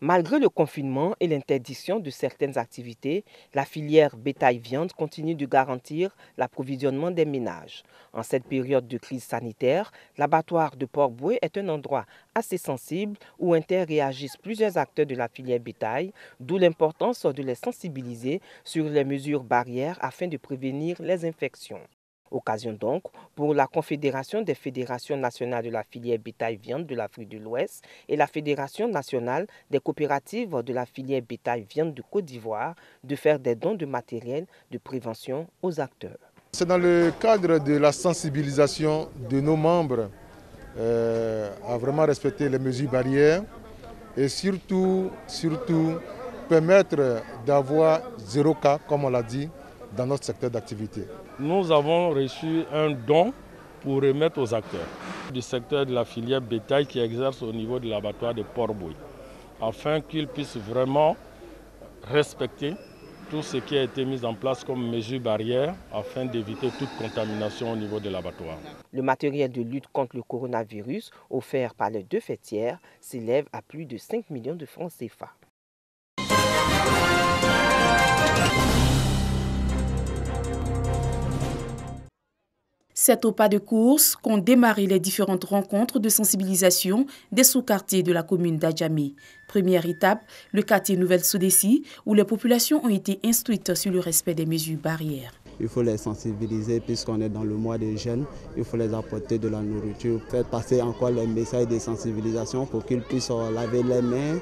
Malgré le confinement et l'interdiction de certaines activités, la filière bétail-viande continue de garantir l'approvisionnement des ménages. En cette période de crise sanitaire, l'abattoir de Port-Bouët est un endroit assez sensible où interréagissent plusieurs acteurs de la filière bétail, d'où l'importance de les sensibiliser sur les mesures barrières afin de prévenir les infections. Occasion donc pour la Confédération des fédérations nationales de la filière bétail-viande de l'Afrique de l'Ouest et la Fédération nationale des coopératives de la filière bétail-viande de Côte d'Ivoire de faire des dons de matériel de prévention aux acteurs. C'est dans le cadre de la sensibilisation de nos membres à vraiment respecter les mesures barrières et surtout permettre d'avoir 0 cas, comme on l'a dit, dans notre secteur d'activité. Nous avons reçu un don pour remettre aux acteurs du secteur de la filière bétail qui exercent au niveau de l'abattoir de Port-Bouët, afin qu'ils puissent vraiment respecter tout ce qui a été mis en place comme mesure barrière afin d'éviter toute contamination au niveau de l'abattoir. Le matériel de lutte contre le coronavirus offert par les deux fêtières s'élève à plus de 5 millions de francs CFA. C'est au pas de course qu'ont démarré les différentes rencontres de sensibilisation des sous-quartiers de la commune d'Adjamé. Première étape, le quartier Nouvelle-Sodessi, où les populations ont été instruites sur le respect des mesures barrières. Il faut les sensibiliser puisqu'on est dans le mois des jeunes. Il faut les apporter de la nourriture, faire passer encore les messages de sensibilisation pour qu'ils puissent laver les mains,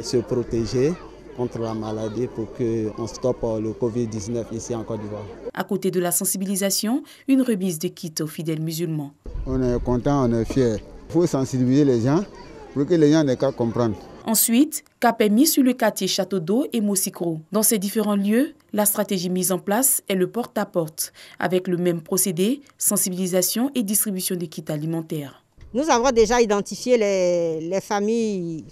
se protéger contre la maladie pour qu'on stoppe le Covid-19 ici en Côte d'Ivoire. À côté de la sensibilisation, une remise de kits aux fidèles musulmans. On est content, on est fiers. Il faut sensibiliser les gens pour que les gens n'aient qu'à comprendre. Ensuite, cap est mis sur le quartier Château d'Eau et Mosicro. Dans ces différents lieux, la stratégie mise en place est le porte-à-porte, avec le même procédé, sensibilisation et distribution de kits alimentaires. Nous avons déjà identifié les familles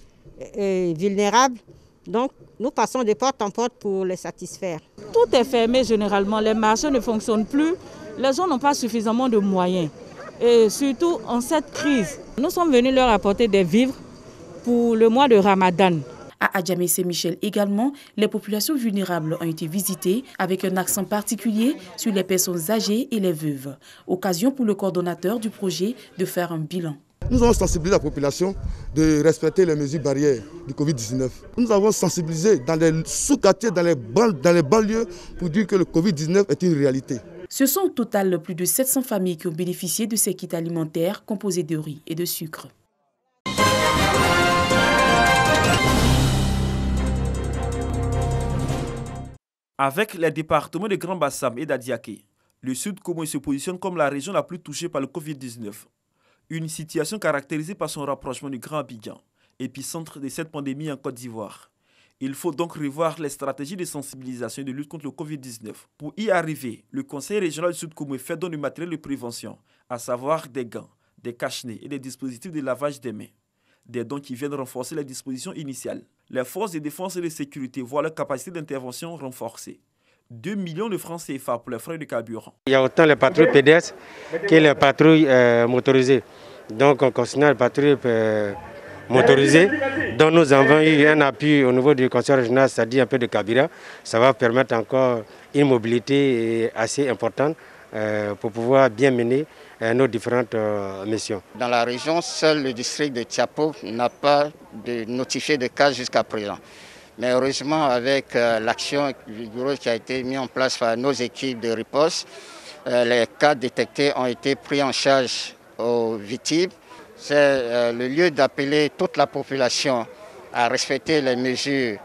vulnérables, donc nous passons de porte en porte pour les satisfaire. Tout est fermé généralement, les marchés ne fonctionnent plus, les gens n'ont pas suffisamment de moyens. Et surtout en cette crise, nous sommes venus leur apporter des vivres pour le mois de Ramadan. À Adjamé Saint-Michel également, les populations vulnérables ont été visitées avec un accent particulier sur les personnes âgées et les veuves. Occasion pour le coordonnateur du projet de faire un bilan. Nous avons sensibilisé la population de respecter les mesures barrières du Covid-19. Nous avons sensibilisé dans les sous-quartiers, dans les banlieues pour dire que le Covid-19 est une réalité. Ce sont au total plus de 700 familles qui ont bénéficié de ces kits alimentaires composés de riz et de sucre. Avec les départements de Grand Bassam et d'Adiaké, le Sud Comoé se positionne comme la région la plus touchée par le Covid-19. Une situation caractérisée par son rapprochement du Grand Abidjan, épicentre de cette pandémie en Côte d'Ivoire. Il faut donc revoir les stratégies de sensibilisation et de lutte contre le Covid-19. Pour y arriver, le Conseil régional du Sud Comoé fait don du matériel de prévention, à savoir des gants, des cache-nez et des dispositifs de lavage des mains. Des dons qui viennent renforcer les dispositions initiales. Les forces de défense et de sécurité voient leur capacité d'intervention renforcée. 2 millions de francs CFA pour les frais de carburant. Il y a autant les patrouilles pédestres que les patrouilles motorisées. Donc on considère les patrouilles motorisées dont nous avons eu un appui au niveau du conseil régional, c'est-à-dire un peu de carburant. Ça va permettre encore une mobilité assez importante pour pouvoir bien mener nos différentes missions. Dans la région, seul le district de Tiapo n'a pas notifié de cas jusqu'à présent. Mais heureusement, avec l'action vigoureuse qui a été mise en place par nos équipes de riposte, les cas détectés ont été pris en charge au VITIB. C'est le lieu d'appeler toute la population à respecter les mesures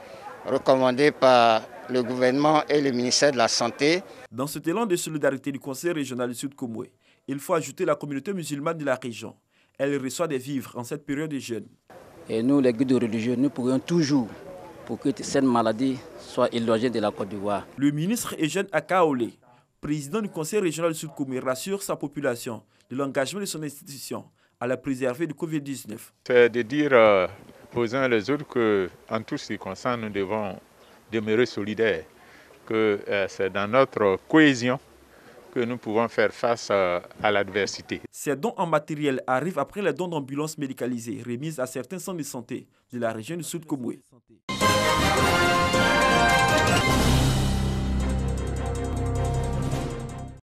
recommandées par le gouvernement et le ministère de la Santé. Dans cet élan de solidarité du Conseil régional du Sud Comoé, il faut ajouter la communauté musulmane de la région. Elle reçoit des vivres en cette période de jeûne. Et nous, les guides religieux, nous pourrions toujours, pour que cette maladie soit élogée de la Côte d'Ivoire. Le ministre Eugène Akaolé, président du Conseil régional du Sud Comoé, rassure sa population de l'engagement de son institution à la préserver du Covid-19. C'est de dire aux uns et les autres qu'en toutes circonstances, nous devons demeurer solidaires, que c'est dans notre cohésion que nous pouvons faire face à l'adversité. Ces dons en matériel arrivent après les dons d'ambulances médicalisées remises à certains centres de santé de la région du Sud Komoué.